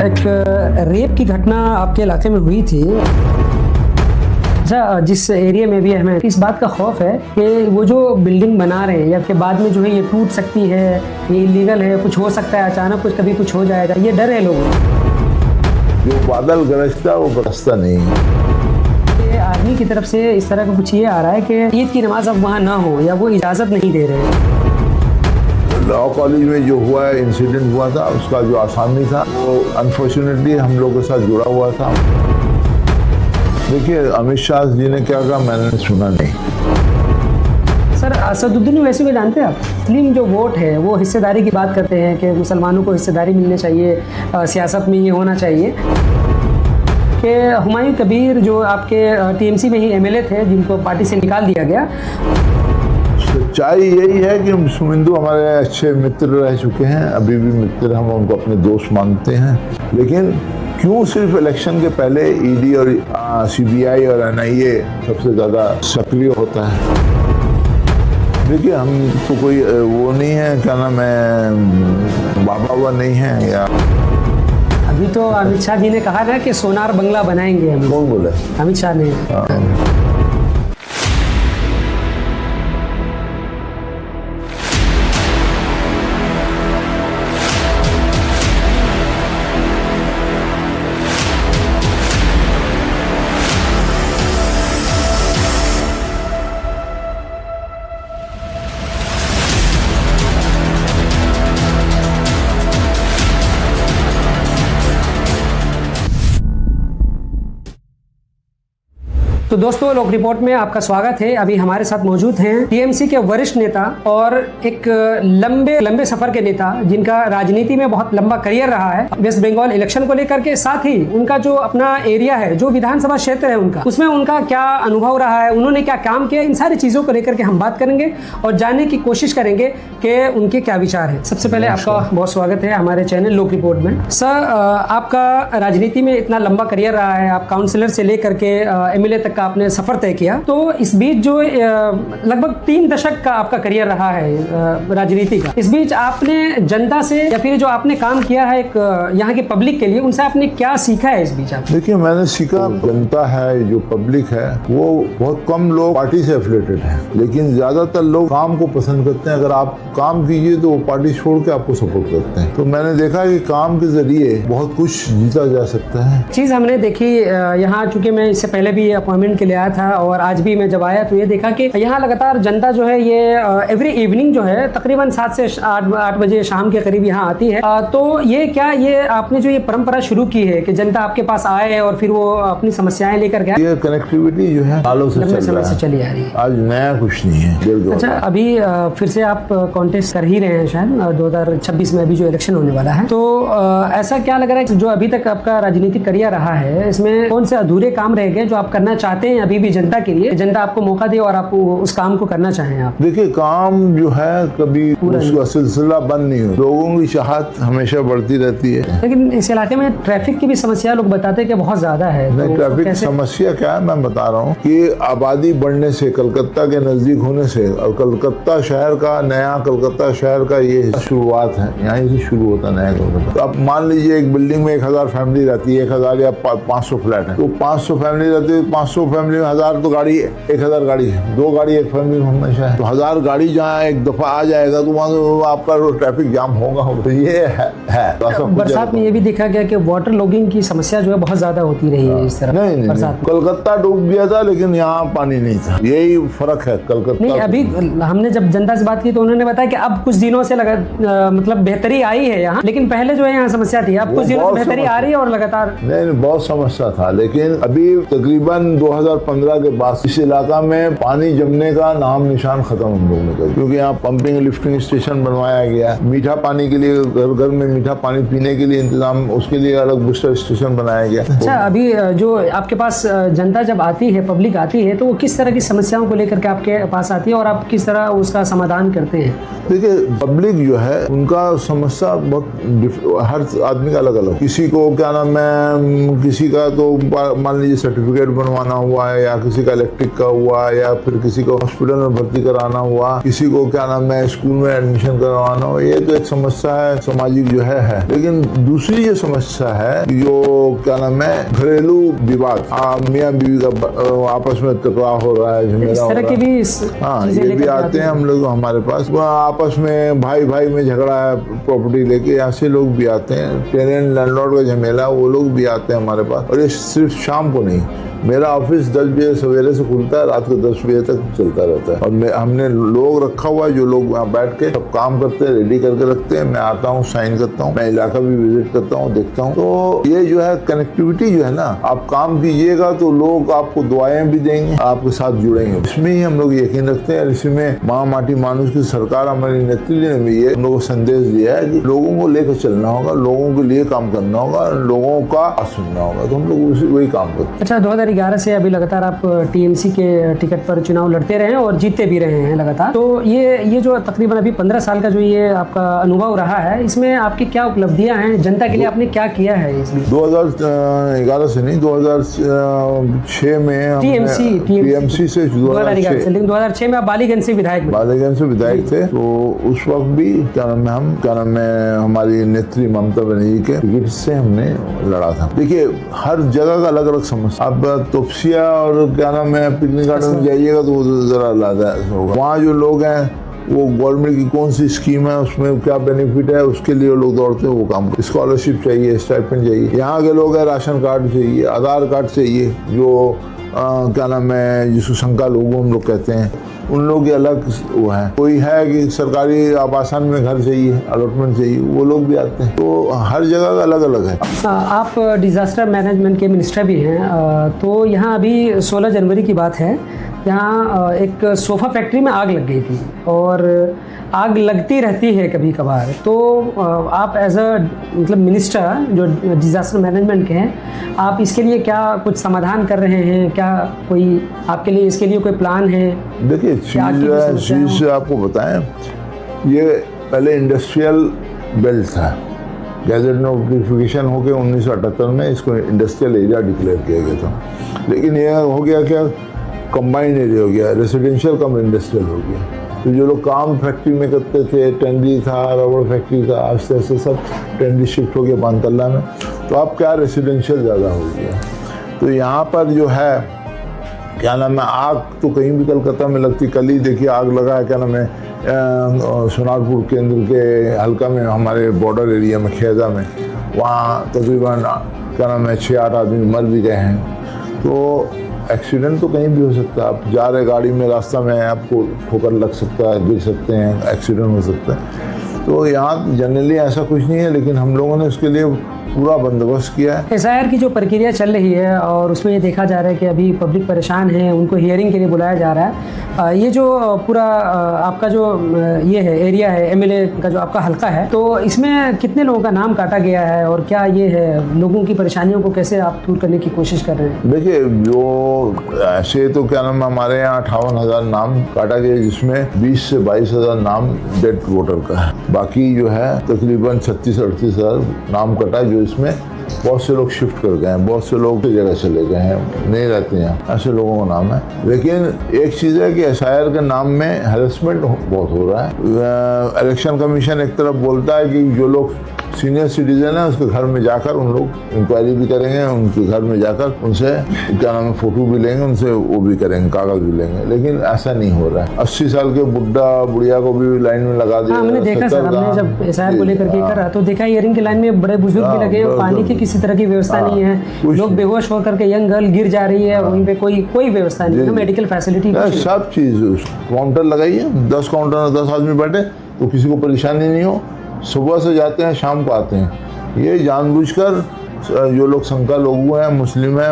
एक रेप की घटना आपके इलाके में हुई थी। अच्छा, जिस एरिया में भी हमें इस बात का खौफ है कि वो जो बिल्डिंग बना रहे हैं या के बाद में जो है ये टूट सकती है, ये इलीगल है, कुछ हो सकता है, अचानक कभी कुछ हो जाएगा, ये डर है लोगों को। जो बादल गरजता वो बरसता नहीं है। आर्मी की तरफ से इस तरह का कुछ ये आ रहा है कि ईद की नमाज अब वहाँ ना हो या वो इजाज़त नहीं दे रहे हैं। लॉ कॉलेज में जो हुआ है, इंसिडेंट हुआ था, उसका जो आसामी था वो अनफॉर्चुनेटली हम लोगों के साथ जुड़ा हुआ था। देखिए, अमित शाह जी ने क्या कहा मैंने सुना नहीं। सर, असदुद्दीन वैसे को जानते हैं आप? मुस्लिम जो वोट है वो हिस्सेदारी की बात करते हैं कि मुसलमानों को हिस्सेदारी मिलनी चाहिए, सियासत में ये होना चाहिए कि हुमायूं कबीर जो आपके टीएमसी में ही एमएलए थे जिनको पार्टी से निकाल दिया गया। सच्चाई यही है कि शुमिंदु हमारे अच्छे मित्र रह चुके हैं, अभी भी मित्र, हम उनको अपने दोस्त मानते हैं। लेकिन क्यों सिर्फ इलेक्शन के पहले ईडी और सीबीआई और एनआईए सबसे ज़्यादा सक्रिय होता है? देखिए, हम तो कोई वो नहीं है, क्या नाम है, बाबा हुआ नहीं है। या अभी तो अमित शाह जी ने कहा ना कि सोनार बंगला बनाएंगे हम। कौन बोले? अमित शाह ने। तो दोस्तों, लोक रिपोर्ट में आपका स्वागत है। अभी हमारे साथ मौजूद हैं टीएमसी के वरिष्ठ नेता और एक लंबे सफर के नेता जिनका राजनीति में बहुत लंबा करियर रहा है वेस्ट बंगाल इलेक्शन को लेकर के, साथ ही उनका जो अपना एरिया है, जो विधानसभा क्षेत्र है उनका, उसमें उनका क्या अनुभव रहा है, उन्होंने क्या काम किया, इन सारी चीजों को लेकर के हम बात करेंगे और जानने की कोशिश करेंगे कि उनके क्या विचार है। सबसे पहले आपका बहुत स्वागत है हमारे चैनल लोक रिपोर्ट में। सर, आपका राजनीति में इतना लंबा करियर रहा है, आप काउंसिलर से लेकर के एमएलए तक का आपने सफर तय किया, तो इस बीच जो लगभग 3 दशक का आपका करियर रहा है राजनीति का, इस बीच आपने जनता से या फिर जो आपने काम किया है एक यहाँ के पब्लिक के लिए, उनसे आपने क्या सीखा है इस बीच? आप देखिए, मैंने सीखा, जनता है, जो पब्लिक है, वो बहुत कम लोग पार्टी से एफिलेटेड है, लेकिन ज्यादातर लोग काम को पसंद करते हैं। अगर आप काम कीजिए तो वो पार्टी छोड़ के आपको सपोर्ट करते हैं। तो मैंने देखा कि काम के जरिए बहुत कुछ जीता जा सकता है। चीज हमने देखी यहाँ, चूंकि मैं इससे पहले भी अपॉइंटमेंट के लिए आया था और आज भी मैं जब आया तो ये देखा कि यहाँ लगातार जनता जो है ये एवरी इवनिंग जो है तकरीबन 7 से 8 बजे शाम के करीब यहाँ आती है। तो ये क्या, ये आपने जो ये परंपरा शुरू की है कि जनता आपके पास आए और फिर वो अपनी समस्याएं लेकर गए, ये कनेक्टिविटी जो है सालों से चली आ रही है, आज नया कुछ नहीं है। अच्छा, अभी फिर से आप कॉन्टेस्ट कर ही रहे हैं शायद 2026 में, अभी जो इलेक्शन होने वाला है, तो ऐसा क्या लग रहा है जो अभी तक आपका राजनीतिक करियर रहा है, इसमें कौन से अधूरे काम रह गए जो आप करना चाहते हैं अभी भी जनता के लिए, जनता आपको मौका दे और आप उस काम को करना चाहें? आप देखिए, काम जो है कभी उसका सिलसिला बंद नहीं हो, लोगों की चाहत हमेशा बढ़ती रहती है। लेकिन इस इलाके में ट्रैफिक की भी समस्या लोग बताते हैं कि बहुत ज्यादा है। नहीं, ट्रैफिक समस्या क्या है मैं बता रहा हूँ कि आबादी बढ़ने से, कलकत्ता के नजदीक होने से, और कलकत्ता शहर का, नया कलकत्ता शहर का ये शुरुआत है, यहाँ से शुरू होता है नया कलकत्ता। तो अब मान लीजिए एक बिल्डिंग में 1000 फैमिली रहती है, 1000 या 500 फ्लैट है, तो 500 फैमिली रहती है, 500 फैमिली में 1000 तो गाड़ी, 1000 गाड़ी है, 2 गाड़ी एक फैमिली में हमेशा है, तो 1000 गाड़ी जहाँ एक दफा आ जाएगा तो वहाँ आपका ट्रैफिक जाम होगा। तो ये है। बरसात में ये भी देखा गया कि वाटर लॉगिंग की समस्या जो है बहुत ज्यादा होती रही है इस तरह। नहीं, कलकत्ता डूब गया था लेकिन यहाँ पानी नहीं था, यही फर्क है कलकत्ता। नहीं, अभी हमने जब जनता से बात की तो उन्होंने बताया कि अब कुछ दिनों से मतलब बेहतरी आई है यहाँ, लेकिन पहले जो है यहाँ समस्या थी, अब कुछ दिनों से बेहतरी आ रही है और लगातार। नहीं, बहुत समस्या था, लेकिन अभी तकरीबन 2015 के बाद इस इलाका में पानी जमने का नाम निशान खत्म हम लोगों ने कर, क्योंकि यहाँ पंपिंग लिफ्टिंग स्टेशन बनवाया गया, मीठा पानी के लिए घर घर में मीठा पानी पीने के लिए इंतजाम, उसके लिए अलग बूस्टर स्टेशन बनाया गया। अच्छा, अभी जो आपके पास जनता जब आती है, पब्लिक आती है, तो वो किस तरह की समस्याओं को लेकर के आपके पास आती है और आप किस तरह उसका समाधान करते हैं? देखिए, पब्लिक जो है उनका समस्या बहुत, हर आदमी का अलग अलग, किसी को क्या नाम है, किसी का तो मान लीजिए सर्टिफिकेट बनवाना हुआ है, या किसी का इलेक्ट्रिक का हुआ, या फिर किसी को हॉस्पिटल में भर्ती कराना हुआ, किसी को क्या नाम है स्कूल में एडमिशन करवाना हो, ये तो एक समस्या है सामाजिक जो है। लेकिन दूसरी जो समस्या है, जो क्या नाम है घरेलू विवाद, मियाँ बीवी का आपस में टकराव हो रहा है, झमेला हो रहा है। हाँ, ये भी आते हैं हम लोग हमारे पास, आपस में भाई भाई में झगड़ा है प्रॉपर्टी लेके, ऐसे लोग भी आते हैं। टेनेंट लैंडलॉर्ड का झमेला, वो लोग भी आते हैं हमारे पास। और ये सिर्फ शाम को नहीं, मेरा ऑफिस 10 बजे सवेरे से खुलता है, रात को 10 बजे तक चलता रहता है। और हमने लोग रखा हुआ है जो लोग वहाँ बैठ के सब काम करते हैं, रेडी करके रखते हैं। मैं आता हूँ, साइन करता हूँ, मैं इलाका भी विजिट करता हूँ, देखता हूँ। तो ये जो है कनेक्टिविटी जो है ना, आप काम कीजिएगा तो लोग आपको दुआएं भी देंगे, आपके साथ जुड़ेंगे। इसमें ही हम लोग यकीन रखते हैं। इसमें माँ माटी मानुष की सरकार हमारी नेतृत्व ने भी ये हम लोग को संदेश दिया है कि लोगों को लेकर चलना होगा, लोगों के लिए काम करना होगा, लोगों का सुनना होगा। तो हम लोग वही काम करते हैं। अच्छा, 2011 से अभी लगातार आप टीएमसी के टिकट पर चुनाव लड़ते रहे हैं और जीतते भी रहे हैं लगातार। तो ये जो तकरीबन अभी 15 साल का जो ये आपका अनुभव रहा है, इसमें आपकी क्या उपलब्धियां हैं, जनता के लिए आपने क्या किया है इसमें? 2011 से नहीं, 2006 में टीएमसी से 2006, लेकिन 2006 में आप बालीगंज से विधायक थे। तो उस वक्त भी क्या नाम है हमारी नेत्री ममता बनर्जी के टिकट से हमने लड़ा था। देखिए, हर जगह का अलग अलग समस्या। अब तोपसिया और क्या नाम है पिकनिक गार्डन में जाइएगा तो वो जरा अलग होगा। वहाँ जो लोग हैं वो गवर्नमेंट की कौन सी स्कीम है, उसमें क्या बेनिफिट है, उसके लिए लोग दौड़ते हैं, वो काम। स्कॉलरशिप चाहिए, स्टाइपेंड चाहिए। यहाँ के लोग हैं राशन कार्ड चाहिए, आधार कार्ड चाहिए, जो क्या नाम है जिसको शंका लोगों हम लोग कहते हैं, उन लोग के अलग वो है। कोई है कि सरकारी आवासन में घर चाहिए, अलॉटमेंट चाहिए, वो लोग भी आते हैं। तो हर जगह का अलग अलग है। आप डिजास्टर मैनेजमेंट के मिनिस्टर भी हैं। तो यहाँ अभी 16 जनवरी की बात है, यहाँ एक सोफ़ा फैक्ट्री में आग लग गई थी और आग लगती रहती है कभी कभार। तो आप एज अ मतलब मिनिस्टर जो डिजास्टर मैनेजमेंट के हैं, आप इसके लिए क्या कुछ समाधान कर रहे हैं? क्या कोई आपके लिए इसके लिए कोई प्लान है? देखिए, चीज़ आपको बताएं, ये पहले इंडस्ट्रियल बेल्ट था। गैजेट नोटिफिकेशन होकर 1978 में इसको इंडस्ट्रियल एरिया डिक्लेयर किया गया था। लेकिन ये हो गया क्या, कंबाइंड एरिया हो गया, रेसिडेंशियल कम इंडस्ट्रियल हो गया। तो जो लोग काम फैक्ट्री में करते थे, टेंडी था, रबड़ फैक्ट्री था, आस्ते आस्ते सब टेंडी शिफ्ट हो गया पानतल्ला में। तो अब क्या रेसिडेंशियल ज़्यादा हो गया। तो यहाँ पर जो है क्या नाम है, आग तो कहीं भी कलकत्ता में लगती। कल ही देखिए आग लगा है, क्या नाम है सोनारपुर केंद्र के हल्का में, हमारे बॉर्डर एरिया में, खेजा में। वहाँ तकरीबन क्या नाम है 6-8 आदमी मर भी गए हैं। तो एक्सीडेंट तो कहीं भी हो सकता है। आप जा रहे गाड़ी में, रास्ता में आपको ठोकर लग सकता है, गिर सकते हैं, एक्सीडेंट हो सकता है। तो यहाँ जनरली ऐसा कुछ नहीं है, लेकिन हम लोगों ने उसके लिए पूरा बंदोबस्त किया है। एसआईआर की जो प्रक्रिया चल रही है और उसमें ये देखा जा रहा है कि अभी पब्लिक परेशान है, उनको हियरिंग के लिए बुलाया जा रहा है। ये जो पूरा आपका जो ये है एरिया है, एमएलए का जो आपका हल्का है, तो इसमें कितने लोगों का नाम काटा गया है और क्या ये है, लोगों की परेशानियों को कैसे आप दूर करने की कोशिश कर रहे हैं? देखिए, जो ऐसे तो क्या नाम हमारे यहाँ 58,000 नाम काटा गया, जिसमें 20 से 22,000 नाम डेड वोटर का है। बाकी जो है तकरीबन 36-38 हज़ार नाम कटा, जो इसमें बहुत से लोग शिफ्ट कर गए हैं, बहुत से लोग की जगह चले गए हैं, नहीं रहते हैं, ऐसे लोगों का नाम है। लेकिन एक चीज़ है कि एसआईआर के नाम में हैरेसमेंट बहुत हो रहा है। इलेक्शन कमीशन एक तरफ बोलता है कि जो लोग सीनियर सिटीजन है उसके घर में जाकर उन लोग इंक्वायरी भी करेंगे, उनके घर में जाकर उनसे क्या नाम है फोटो भी लेंगे, उनसे वो भी करेंगे, कागज भी लेंगे। लेकिन ऐसा नहीं हो रहा है। 80 साल के बुढ़ा बुढ़िया को भी लाइन में लगा दिया। हमने देखा सर, हमने जब एसआईआर को लेकर के करा तो देखा हियरिंग की लाइन में बड़े बुजुर्ग भी लगे हैं, पानी की किसी तरह की व्यवस्था नहीं है, लोग बेहोश होकर के यंग गर्ल गिर जा रही है, वहीं पे कोई व्यवस्था नहीं है, मेडिकल फैसिलिटी सब चीज। काउंटर लगाइए, 10 काउंटर में 10 आदमी बैठे तो किसी को परेशानी नहीं हो। सुबह से जाते हैं, शाम को आते हैं। ये जानबूझकर जो लोग शंका लोग हैं, मुस्लिम हैं,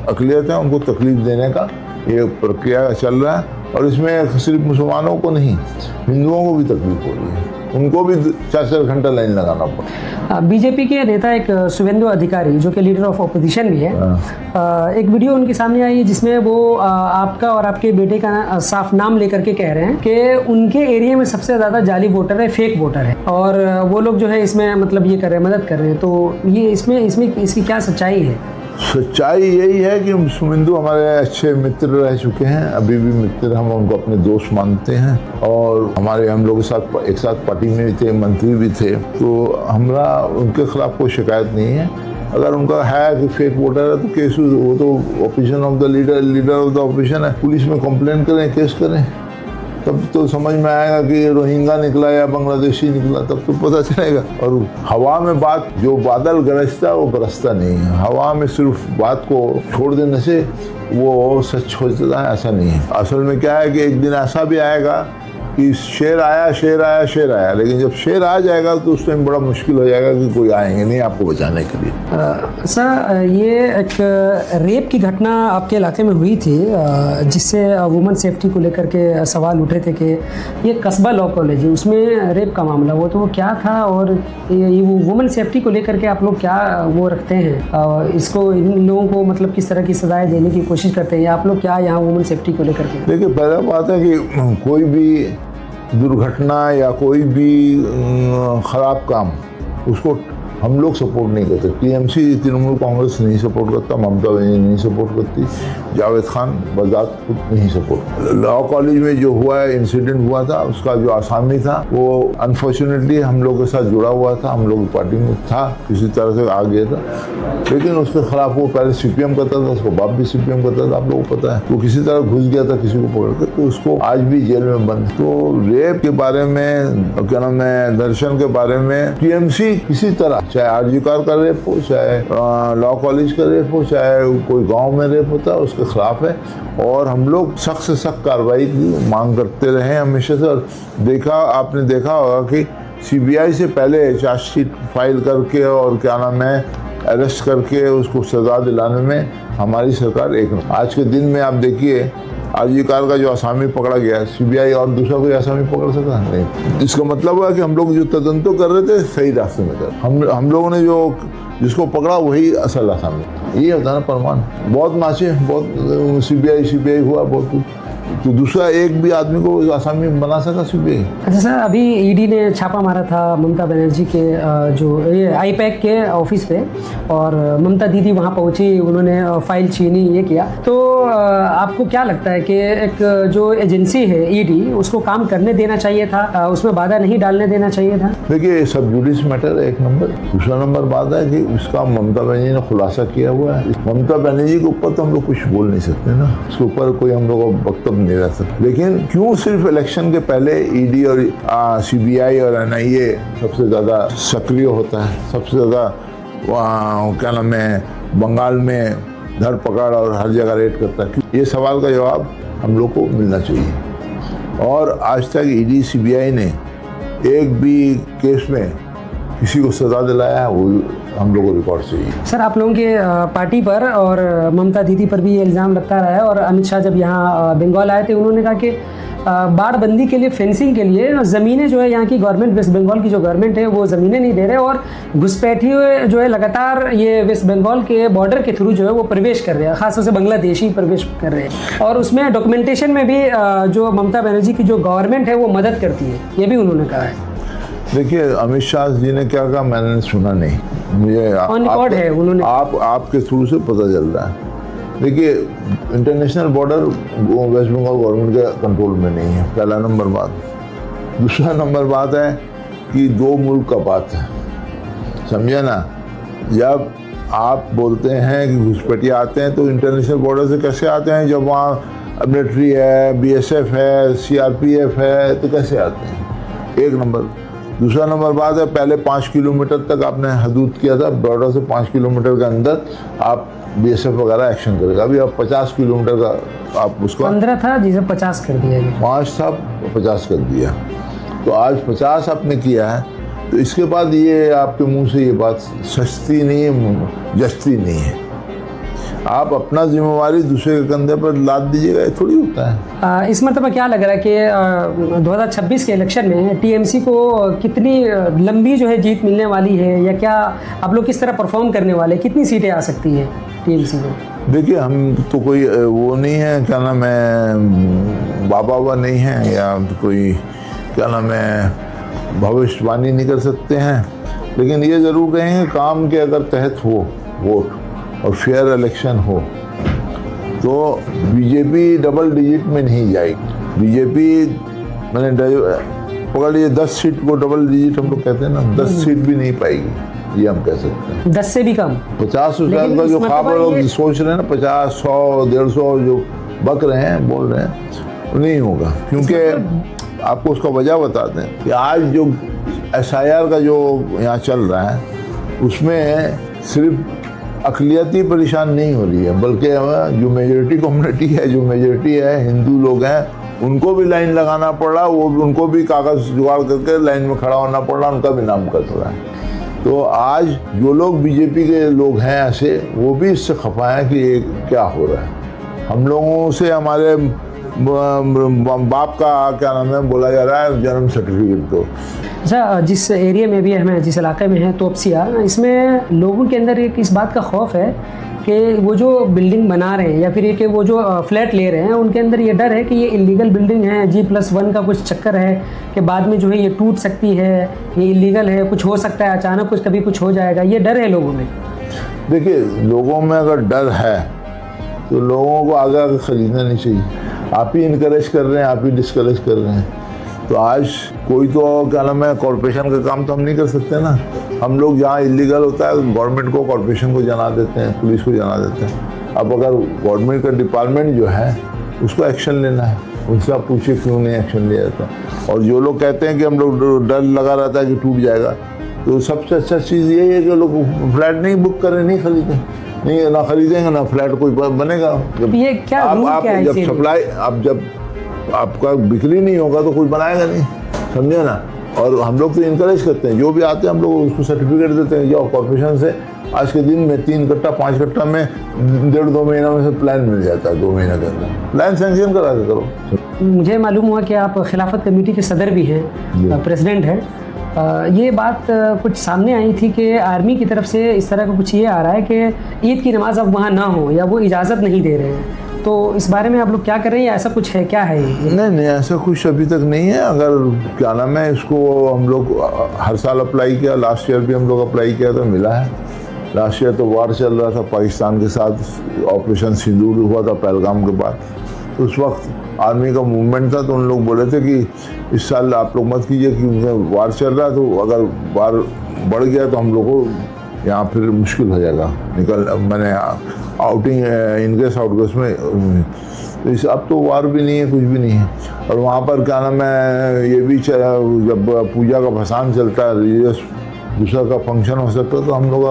अक़लियत है, उनको तकलीफ देने का ये प्रक्रिया चल रहा है। और इसमें सिर्फ मुसलमानों को नहीं, हिंदुओं को भी तकलीफ हो रही है, उनको भी 4-4 घंटा लाइन लगाना पड़ा। बीजेपी के नेता एक शुभेंदु अधिकारी जो कि लीडर ऑफ ऑपोजिशन भी है, एक वीडियो उनके सामने आई है जिसमें वो आपका और आपके बेटे का साफ नाम लेकर के कह रहे हैं कि उनके एरिया में सबसे ज़्यादा जाली वोटर है, फेक वोटर है, और वो लोग जो है इसमें मतलब ये कर रहे हैं, मदद कर रहे हैं। तो ये इसमें इसकी क्या सच्चाई है? सच्चाई यही है कि सुमिंदु हमारे अच्छे मित्र रह चुके हैं, अभी भी मित्र, हम उनको अपने दोस्त मानते हैं और हम लोग के साथ एक साथ पार्टी में भी थे, मंत्री भी थे, तो हमारा उनके खिलाफ कोई शिकायत नहीं है। अगर उनका है कि फेक वोटर है तो केस, वो तो opposition of the leader of the opposition है, पुलिस में कंप्लेंट करें, केस करें, तब तो समझ में आएगा कि रोहिंग्या निकला या बांग्लादेशी निकला, तब तो पता चलेगा। और हवा में बात, जो बादल गरजता है वो बरसता नहीं है, हवा में सिर्फ बात को छोड़ देने से वो सच हो जाता है, ऐसा नहीं है। असल में क्या है कि एक दिन ऐसा भी आएगा कि शेर आया, लेकिन जब शेर आ जाएगा तो उस टाइम बड़ा मुश्किल हो जाएगा कि कोई आएंगे नहीं आपको बचाने के लिए। सर, ये एक रेप की घटना आपके इलाके में हुई थी, जिससे वुमेन सेफ्टी को लेकर के सवाल उठे थे कि ये कस्बा लॉ कॉलेज है, उसमें रेप का मामला वो तो क्या था, और ये वो वुमेन सेफ्टी को लेकर के आप लोग क्या वो रखते हैं, इसको इन लोगों को मतलब किस तरह की सजाएं देने की कोशिश करते हैं, आप लोग क्या यहाँ वुमेन सेफ्टी को लेकर के? देखिए, पहला बात है कि कोई भी दुर्घटना या कोई भी खराब काम, उसको हम लोग सपोर्ट नहीं करते। टीएमसी, तृणमूल कांग्रेस नहीं सपोर्ट करता, ममता बनर्जी नहीं सपोर्ट करती, जावेद खान बजात खुद नहीं सपोर्ट। लॉ कॉलेज में जो हुआ है, इंसिडेंट हुआ था, उसका जो आसामी था वो अनफॉर्चुनेटली हम लोग के साथ जुड़ा हुआ था, हम लोग पार्टी में था, किसी तरह से आ गया था, लेकिन उसके खिलाफ वो पहले सीपीएम करता था, उसको बाप भी सीपीएम करता था, आप लोगों को पता है, वो किसी तरह घुस गया था किसी को पकड़ कर, तो उसको आज भी जेल में बंद। तो रेप के बारे में, क्या नाम है, दर्शन के बारे में टीएमसी किसी तरह, चाहे आरजी कार का रेप हो, चाहे लॉ कॉलेज का रेप हो, चाहे कोई गांव में रेप होता है, उसके खिलाफ है और हम लोग सख्त से सख्त कार्रवाई की मांग करते रहे हमेशा से। और आपने देखा होगा कि सीबीआई से पहले चार्जशीट फाइल करके और क्या नाम है अरेस्ट करके उसको सजा दिलाने में हमारी सरकार एक। आज के दिन में आप देखिए, आरजी कार का जो आसामी पकड़ा गया, सीबीआई और दूसरा कोई आसामी पकड़ सका नहीं। इसका मतलब हुआ कि हम लोग जो तदंतो कर रहे थे सही रास्ते में कर, हम लोगों ने जिसको पकड़ा वही असल आसामी। ये होता ना प्रमाण, बहुत नाचे, बहुत सीबीआई हुआ बहुत कुछ, तो दूसरा एक भी आदमी को आसामी बना सका सीबीआई। अच्छा सर, अभी ईडी ने छापा मारा था ममता बनर्जी के जो ये आईपैक के ऑफिस पे, और ममता दीदी वहाँ पहुँची, उन्होंने फाइल छीनी, ये किया, तो आपको क्या लगता है कि एक जो एजेंसी है ईडी, उसको काम करने देना चाहिए था, उसमें बाधा नहीं डालने देना चाहिए था? देखिए, सब जुडिस मैटर है एक नंबर। दूसरा नंबर बात है कि उसका ममता बनर्जी ने खुलासा किया हुआ है। ममता बनर्जी के ऊपर तो हम लोग कुछ बोल नहीं सकते ना, उसके ऊपर कोई हम लोग वक्तव्य नहीं रह सकते। लेकिन क्यों सिर्फ इलेक्शन के पहले ईडी और सीबीआई और एनआईए सबसे ज्यादा सक्रिय होता है, सबसे ज्यादा क्या नाम है बंगाल में धरपकड़ और हर जगह रेड करता है, ये सवाल का जवाब हम लोग को मिलना चाहिए। और आज तक ईडी सीबीआई ने एक भी केस में किसी को सजा दिलाया, वो हम लोगों को रिकॉर्ड चाहिए। सर, आप लोगों के पार्टी पर और ममता दीदी पर भी ये इल्ज़ाम लगता रहा है, और अमित शाह जब यहाँ बंगाल आए थे, उन्होंने कहा कि बाड़बंदी के लिए, फेंसिंग के लिए ज़मीनें जो है यहाँ की गवर्नमेंट, वेस्ट बंगाल की जो गवर्नमेंट है वो ज़मीनें नहीं दे रहे, और घुसपैठिए जो है लगातार ये वेस्ट बंगाल के बॉर्डर के थ्रू जो है वो प्रवेश कर रहे हैं, खासतौर से बांग्लादेशी प्रवेश कर रहे हैं, और उसमें डॉक्यूमेंटेशन में भी जो ममता बनर्जी की जो गवर्नमेंट है वो मदद करती है, ये भी उन्होंने कहा है। देखिए, अमित शाह जी ने क्या कहा मैंने सुना नहीं, मुझे आपके थ्रू से पता चल रहा है। देखिए, international border West Bengal government के कंट्रोल में नहीं है, पहला नंबर बात। दूसरा नंबर बात है कि दो मुल्क का बात है, समझे ना। जब आप बोलते हैं कि घुसपैठिए आते हैं तो इंटरनेशनल बॉर्डर से कैसे आते हैं, जब वहाँ मिलिट्री है, बीएसएफ है, सीआरपीएफ है, तो कैसे आते हैं, एक नंबर। दूसरा नंबर बात है, पहले 5 किलोमीटर तक आपने हदूद किया था, बॉर्डर से 5 किलोमीटर के अंदर आप बीएसएफ वगैरह एक्शन करेगा। अभी आप 50 किलोमीटर का आप उसका 15 था जिसे 50 कर दिया, 5 था 50 कर दिया, तो आज 50 आपने किया है। तो इसके बाद ये आपके मुंह से ये बात सस्ती नहीं है, जस्ती नहीं है। आप अपना जिम्मेवारी दूसरे के कंधे पर लाद दीजिएगा, ये थोड़ी होता है। इस मतलब क्या लग रहा है कि 2026 के इलेक्शन में टीएमसी को कितनी लंबी जो है जीत मिलने वाली है, या क्या आप लोग किस तरह परफॉर्म करने वाले, कितनी सीटें आ सकती है टीएमसी को? देखिए, हम तो कोई वो नहीं है, क्या नाम है, बाबा नहीं है, या कोई क्या नाम है भविष्यवाणी नहीं कर सकते हैं, लेकिन ये ज़रूर कहेंगे काम के अगर तहत हो वोट और फेयर इलेक्शन हो तो बीजेपी डबल डिजिट में नहीं जाएगी। बीजेपी मैंने पकड़ लीजिए 10 सीट को डबल डिजिट हम लोग कहते हैं ना, 10 सीट भी नहीं पाएगी, ये हम कह सकते हैं। 10 से भी कम 50 का जो ख्वाब लोग सोच रहे हैं ना, 50, 100, 150 जो बक रहे हैं, बोल रहे हैं, वो नहीं होगा। क्योंकि आपको उसका वजह बताते हैं कि आज जो SIR का जो यहाँ चल रहा है उसमें सिर्फ अक़लियती परेशान नहीं हो रही है, बल्कि जो मेजॉरिटी कम्युनिटी है, जो मेजॉरिटी है, हिंदू लोग हैं, उनको भी लाइन लगाना पड़ रहा, वो उनको भी कागज जुगाड़ करके लाइन में खड़ा होना पड़ रहा, उनका भी नाम कट रहा है। तो आज जो लोग बीजेपी के लोग हैं ऐसे, वो भी इससे खफा हैं कि ये क्या हो रहा है। हम लोगों से हमारे बाप का क्या नाम है बोला जा रहा है, जन्म सर्टिफिकेट को। अच्छा, जिस एरिया में भी हमें, जिस इलाके में है तोपसिया, इसमें लोगों के अंदर एक इस बात का खौफ है कि वो जो बिल्डिंग बना रहे हैं या फिर ये कि वो जो फ्लैट ले रहे हैं, उनके अंदर ये डर है कि ये इलीगल बिल्डिंग है, G+1 का कुछ चक्कर है कि बाद में जो है ये टूट सकती है, ये इलीगल है, कुछ हो सकता है, अचानक कुछ कभी कुछ हो जाएगा, ये डर है लोगों में। देखिए, लोगों में अगर डर है तो लोगों को आगे आगे खरीदना नहीं चाहिए। आप ही इनकरेज कर रहे हैं, आप ही डिस्करेज कर रहे हैं। तो आज कोई तो क्या नाम है, कॉरपोरेशन का काम तो हम नहीं कर सकते ना। हम लोग जहाँ इलीगल होता है गवर्नमेंट को, कॉरपोरेशन को जना देते हैं, पुलिस को जना देते हैं। अब अगर गवर्नमेंट का डिपार्टमेंट जो है उसको एक्शन लेना है, उनसे आप पूछिए क्यों नहीं एक्शन लिया जाता। और जो लोग कहते हैं कि हम लोग डर लगा रहता है कि टूट जाएगा, तो सबसे अच्छा चीज़ यही है कि लोग फ्लैट नहीं बुक करें, नहीं खरीदें, नहीं ना खरीदेंगे ना फ्लैट कोई बनेगा। जब ये क्या आप जब सप्लाई, आप जब आपका बिक्री नहीं होगा तो कोई बनाएगा नहीं, समझे ना। और हम लोग तो इनकरेज करते हैं, जो भी आते हैं हम लोग उसको सर्टिफिकेट देते हैं, जाओ कॉर्पोरेशन से आज के दिन में 3 कट्टा 5 कट्टा में 1.5-2 महीना में से प्लान मिल जाता है, 2 महीने के अंदर प्लान सैंक्शन करा के करो। मुझे मालूम हुआ कि आप खिलाफत कमेटी के सदर भी हैं, प्रेसिडेंट हैं। ये बात कुछ सामने आई थी कि आर्मी की तरफ से इस तरह का कुछ ये आ रहा है कि ईद की नमाज अब वहाँ ना हो, या वो इजाज़त नहीं दे रहे हैं। तो इस बारे में आप लोग क्या कर रहे हैं, या ऐसा कुछ है, क्या है ये? नहीं, ऐसा कुछ अभी तक नहीं है। अगर क्या नाम है, इसको हम लोग हर साल अप्लाई किया, लास्ट ईयर भी हम लोग अप्लाई किया तो मिला है। लास्ट ईयर तो वार चल रहा था पाकिस्तान के साथ, ऑपरेशन सिंदूर हुआ था पहलगाम के बाद, तो उस वक्त आर्मी का मूवमेंट था, तो उन लोग बोले थे कि इस साल आप लोग मत कीजिए क्योंकि वार चल रहा है, तो अगर वार बढ़ गया तो हम लोग को यहाँ फिर मुश्किल हो जाएगा मैंने आउटिंग इनकेस आउटगेस में। तो इस अब तो वार भी नहीं है, कुछ भी नहीं है। और वहाँ पर क्या नाम है, ये भी जब पूजा का भसान चलता है, रिलीजियस दूसरा का फंक्शन हो सकता है, तो हम लोग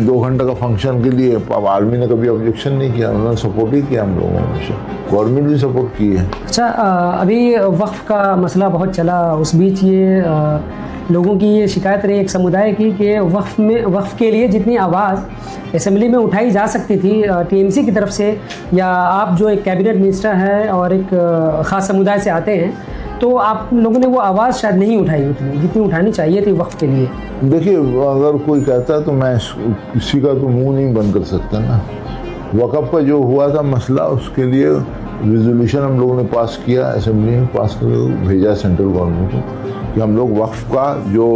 2 घंटे का फंक्शन के लिए आर्मी ने कभी ऑब्जेक्शन नहीं किया, उन्होंने सपोर्ट ही किया, हम लोगों ने गवर्नमेंट भी सपोर्ट की है। अच्छा, अभी वक्फ का मसला बहुत चला, उस बीच ये लोगों की ये शिकायत रही एक समुदाय की कि वक्फ के लिए जितनी आवाज़ असेंबली में उठाई जा सकती थी TMC की तरफ से, या आप जो एक कैबिनेट मिनिस्टर है और एक ख़ास समुदाय से आते हैं, तो आप लोगों ने वो आवाज़ शायद नहीं उठाई उतनी जितनी उठानी चाहिए थी वक्फ के लिए। देखिए, अगर कोई कहता है तो मैं किसी का तो मुंह नहीं बंद कर सकता ना। वक्फ का जो हुआ था मसला, उसके लिए रेजोल्यूशन हम लोगों ने पास किया, असेंबली में पास कर भेजा सेंट्रल गवर्नमेंट को कि हम लोग वक्फ का जो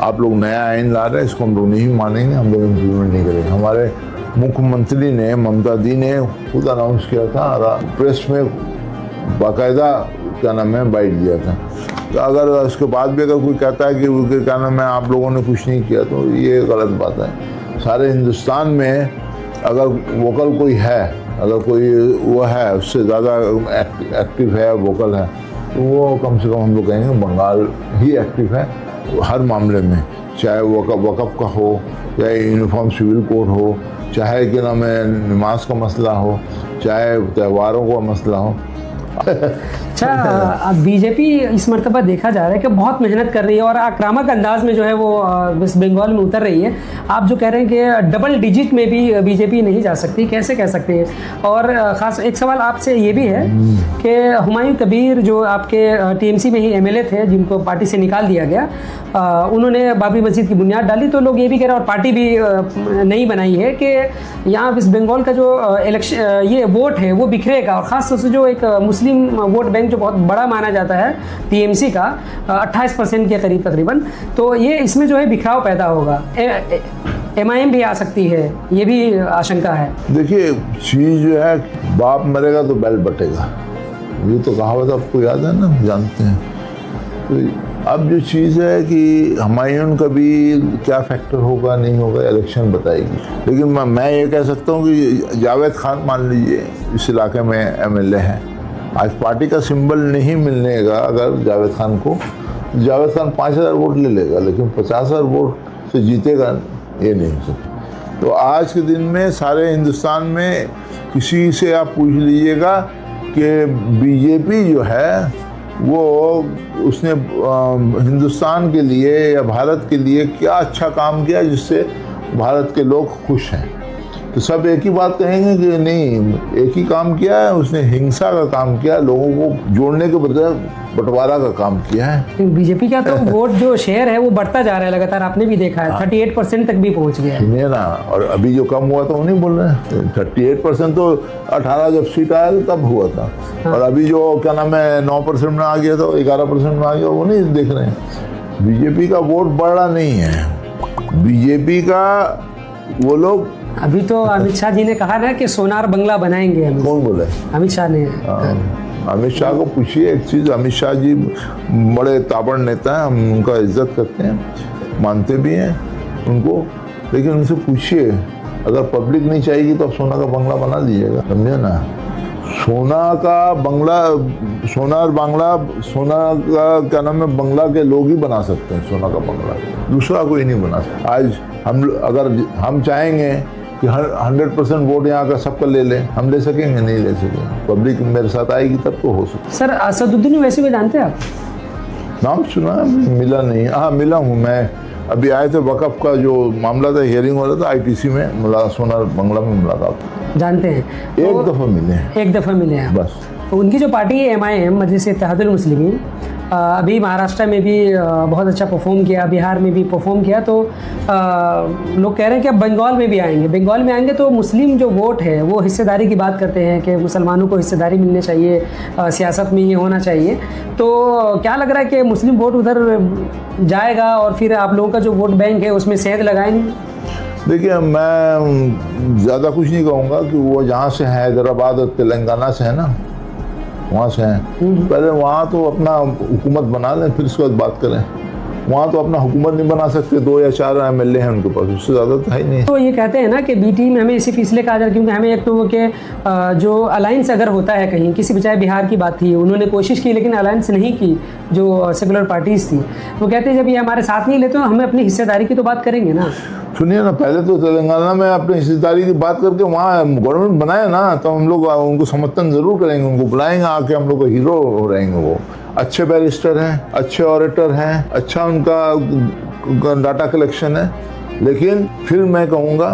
आप लोग नया आइन ला रहे हैं इसको हम लोग नहीं मानेंगे, हम लोग इम्प्लीमेंट नहीं करेंगे। हमारे मुख्यमंत्री ने, ममता दी ने खुद अनाउंस किया था, प्रेस में बाकायदा क्या नाम है बाइट दिया था। तो अगर उसके बाद भी अगर कोई कहता है कि क्या नाम है आप लोगों ने कुछ नहीं किया, तो ये गलत बात है। सारे हिंदुस्तान में अगर वोकल कोई है, अगर कोई वो है उससे ज़्यादा एक्टिव है, वोकल है, तो वो कम से कम हम लोग कहेंगे बंगाल ही एक्टिव है हर मामले में, चाहे वक़्फ़ का हो, चाहे यूनिफॉर्म सिविल कोड हो, चाहे कि नाम है नमाज का मसला हो, चाहे त्योहारों का मसला हो। अच्छा, अब बीजेपी इस मरतबा देखा जा रहा है कि बहुत मेहनत कर रही है और आक्रामक अंदाज में जो है वो वेस्ट बंगाल में उतर रही है। आप जो कह रहे हैं कि डबल डिजिट में भी बीजेपी नहीं जा सकती, कैसे कह सकते हैं? और ख़ास एक सवाल आपसे ये भी है कि हुमायूं कबीर जो आपके TMC में ही MLA थे, जिनको पार्टी से निकाल दिया गया, उन्होंने बाबरी मस्जिद की बुनियाद डाली, तो लोग ये भी कह रहे हैं और पार्टी भी नहीं बनाई है कि यहाँ वेस्ट बंगाल का जो इलेक्शन ये वोट है वो बिखरेगा, और ख़ास तौर से जो एक मुस्लिम वोट बैंक जो बहुत बड़ा माना जाता है TMC का 28% के करीब तकरीबन, तो ये इसमें जो है बिखराव पैदा होगा। MIM भी आ सकती है, ये भी आशंका है। देखिए, चीज जो है, बाप मरेगा तो बैल बटेगा, ये तो कहावत आपको याद है ना, जानते हैं। तो अब जो चीज़ है कि हुमायूं का भी क्या फैक्टर होगा नहीं होगा इलेक्शन बताएगी, लेकिन मैं ये कह सकता हूँ कि जावेद खान मान लीजिए इस इलाके में MLA है, आज पार्टी का सिंबल नहीं मिलने का अगर जावेद खान को, जावेद खान 5000 वोट ले लेगा, लेकिन 50,000 वोट से जीतेगा ये नहीं हो सकता। तो आज के दिन में सारे हिंदुस्तान में किसी से आप पूछ लीजिएगा कि बीजेपी जो है वो उसने हिंदुस्तान के लिए या भारत के लिए क्या अच्छा काम किया जिससे भारत के लोग खुश हैं, तो सब एक ही बात कहेंगे कि नहीं, एक ही काम किया है उसने, हिंसा का काम किया, लोगों को जोड़ने के बजाय बंटवारा का काम किया है। बीजेपी का तो वोट जो शेयर है वो बढ़ता जा रहा है लगातार, आपने भी देखा है 38% तक भी पहुंच गया है। सुनिए ना, और अभी जो कम हुआ था वो नहीं बोल रहे हैं, 38% तो 18 जब सीट आया तो तब हुआ था, और अभी जो क्या नाम है 9% में आ गया, तो 11% में आ गया, वो नहीं देख रहे हैं। बीजेपी का वोट बढ़ रहा नहीं है, बीजेपी का वो लोग, अभी तो अमित शाह जी ने कहा ना कि सोनार बंगला बनाएंगे। कौन बोले? अमित शाह ने। अमित शाह को पूछिए एक चीज़, अमित शाह जी बड़े ताबड़ नेता हैं, हम उनका इज्जत करते हैं, मानते भी हैं उनको, लेकिन उनसे पूछिए अगर पब्लिक नहीं चाहेगी तो आप सोना का बंगला बना लीजिएगा, समझे ना। सोना का बंगला, सोनार बांग्ला, सोना का क्या नाम है, बंगला के लोग ही बना सकते हैं सोना का बंगला, दूसरा कोई नहीं बना सकता। आज हम अगर हम चाहेंगे कि 100% वोट यहाँ का सबका ले लें, हम ले सकेंगे? नहीं ले सकेंगे, पब्लिक मेरे साथ आएगी तब तो हो सकता। सर असदुद्दीन ओवैसी को जानते हैं आप? नाम सुना है, मिला नहीं। हाँ मिला हूँ मैं, अभी आए थे वक़्फ़ का जो मामला था, हियरिंग हो रहा था ITC में, सोनार बंगला में मुलाकात। जानते हैं? एक दफ़ा मिले हैं। एक दफ़ा मिले हैं बस। उनकी जो पार्टी है MIM, मजलिस इत्तेहादुल मुस्लिमीन, अभी महाराष्ट्र में भी बहुत अच्छा परफॉर्म किया, बिहार में भी परफॉर्म किया, तो लोग कह रहे हैं कि अब बंगाल में भी आएंगे। बंगाल में आएंगे तो मुस्लिम जो वोट है वो हिस्सेदारी की बात करते हैं कि मुसलमानों को हिस्सेदारी मिलनी चाहिए, सियासत में ये होना चाहिए। तो क्या लग रहा है कि मुस्लिम वोट उधर जाएगा और फिर आप लोगों का जो वोट बैंक है उसमें सेंध लगाएंगे? देखिए, मैं ज़्यादा कुछ नहीं कहूँगा कि वो जहाँ से है, हैदराबाद और तेलंगाना से है ना, वहाँ से हैं, पहले वहाँ तो अपना हुकूमत बना लें, फिर उसके बाद बात करें। वहाँ तो अपना हुकूमत नहीं बना सकते, 2 या 4 MLA हैं उनके पास, उससे ज़्यादा तो है ही नहीं। तो ये कहते हैं ना कि B टीम हमें सिर्फ इसलिए कहा जाए क्योंकि हमें एक तो वो के जो अलायंस अगर होता है कहीं, किसी बचाए बिहार की बात थी, उन्होंने कोशिश की लेकिन अलायंस नहीं की जो सेकुलर पार्टीज़ थी, वो कहते हैं जब ये हमारे साथ नहीं लेते तो हमें अपनी हिस्सेदारी की तो बात करेंगे ना। सुनिए ना, पहले तो तेलंगाना में अपनी हिस्सेदारी की बात करके वहाँ गवर्नमेंट बनाए ना, तो हम लोग उनको समर्थन ज़रूर करेंगे, उनको बुलाएंगे आके, हम लोग को हीरो हो रहेंगे। वो अच्छे बैरिस्टर हैं, अच्छे ऑरेटर हैं, अच्छा उनका डाटा कलेक्शन है, लेकिन फिर मैं कहूँगा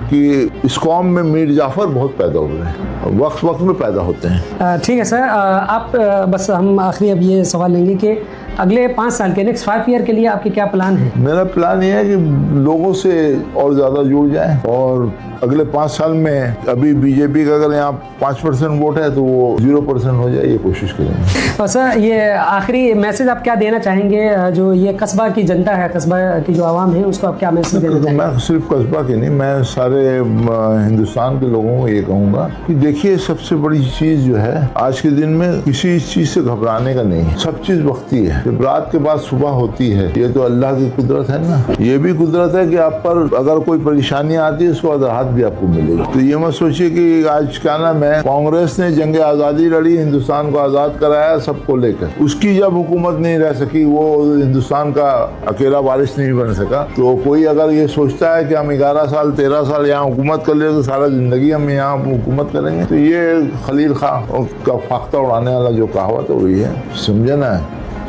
कि इस कौम में मीर जाफ़र बहुत पैदा हुए हैं, वक्त वक्त में पैदा होते हैं। ठीक है सर, आप बस हम आखिरी अब ये सवाल लेंगे कि अगले 5 साल के, नेक्स्ट 5 ईयर के लिए आपके क्या प्लान है? मेरा प्लान ये है कि लोगों से और ज़्यादा जुड़ जाए, और अगले 5 साल में अभी बीजेपी का अगर यहाँ 5% वोट है तो वो 0% हो जाए, ये कोशिश करेंगे। और सर ये आखिरी मैसेज आप क्या देना चाहेंगे, जो ये कस्बा की जनता है, कस्बा की जो आवाम है, उसको आप क्या मैसेज देना चाहेंगे? मैं सिर्फ कस्बा की नहीं, मैं सारे हिंदुस्तान के लोगों को ये कहूँगा कि देखिए, सबसे बड़ी चीज़ जो है आज के दिन में, किसी चीज़ से घबराने का नहीं, सब चीज़ वक्ती है। जब रात के बाद सुबह होती है, ये तो अल्लाह की कुदरत है ना। ये भी कुदरत है कि आप पर अगर कोई परेशानी आती है उसके बाद राहत भी आपको मिलेगी। तो ये मत सोचिए कि आज क्या नाम है, कांग्रेस ने जंग आज़ादी लड़ी, हिंदुस्तान को आज़ाद कराया सबको लेकर, उसकी जब हुकूमत नहीं रह सकी, वो हिंदुस्तान का अकेला वारिस नहीं बन सका। तो कोई अगर ये सोचता है कि हम 11 साल 13 साल यहाँ हुकूमत कर ले तो सारा ज़िंदगी हम यहाँ हुकूमत करेंगे, तो ये खलील खां का फाख्ता उड़ाने वाला जो कहावत है वही है, समझे ना।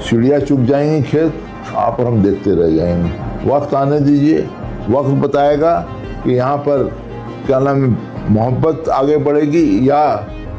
चिड़िया चुग जाएंगी खेत, आप और हम देखते रह जाएंगे। वक्त आने दीजिए, वक्त बताएगा कि यहाँ पर क्या नाम है, मोहब्बत आगे बढ़ेगी या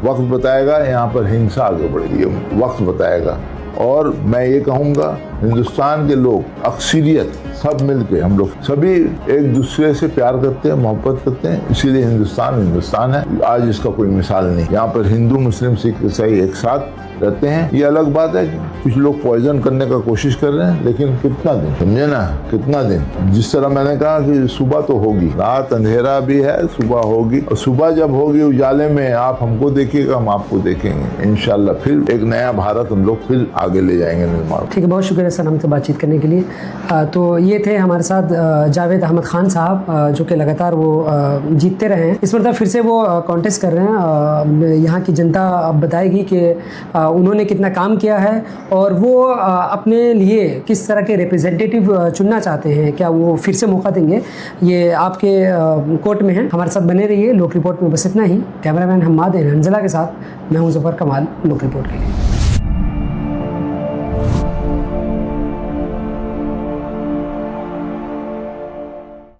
वक्त बताएगा यहाँ पर हिंसा आगे बढ़ेगी, वक्त बताएगा। और मैं ये कहूँगा, हिंदुस्तान के लोग अक्सरियत सब मिलके हम लोग सभी एक दूसरे से प्यार करते हैं, मोहब्बत करते हैं, इसीलिए हिंदुस्तान है। आज इसका कोई मिसाल नहीं। यहाँ पर हिंदू, मुस्लिम, सिख, ईसाई एक साथ रहते हैं। ये अलग बात है कि कुछ लोग पॉइजन करने का कोशिश कर रहे हैं, लेकिन कितना दिन, समझे ना, कितना दिन। जिस तरह मैंने कहा कि सुबह तो होगी, रात अंधेरा भी है, सुबह होगी, और सुबह जब होगी उजाले में आप हमको देखिएगा, हम आपको देखेंगे। इंशाल्लाह फिर एक नया भारत हम लोग फिर आगे ले जाएंगे निर्माण। ठीक है, बहुत शुक्रिया सर हमसे बातचीत करने के लिए। तो ये थे हमारे साथ जावेद अहमद खान साहब, जो कि लगातार वो जीतते रहे हैं। इस बार फिर से वो कॉन्टेस्ट कर रहे हैं। यहाँ की जनता अब बताएगी कि उन्होंने कितना काम किया है और वो अपने लिए किस तरह के रिप्रेजेंटेटिव चुनना चाहते हैं। क्या वो फिर से मौका देंगे, ये आपके कोर्ट में है। हमारे साथ बने रहिए। लोक रिपोर्ट में बस इतना ही। कैमरामैन हम्माद हंजला के साथ मैं हूं ज़फ़र कमाल, लोक रिपोर्ट के लिए।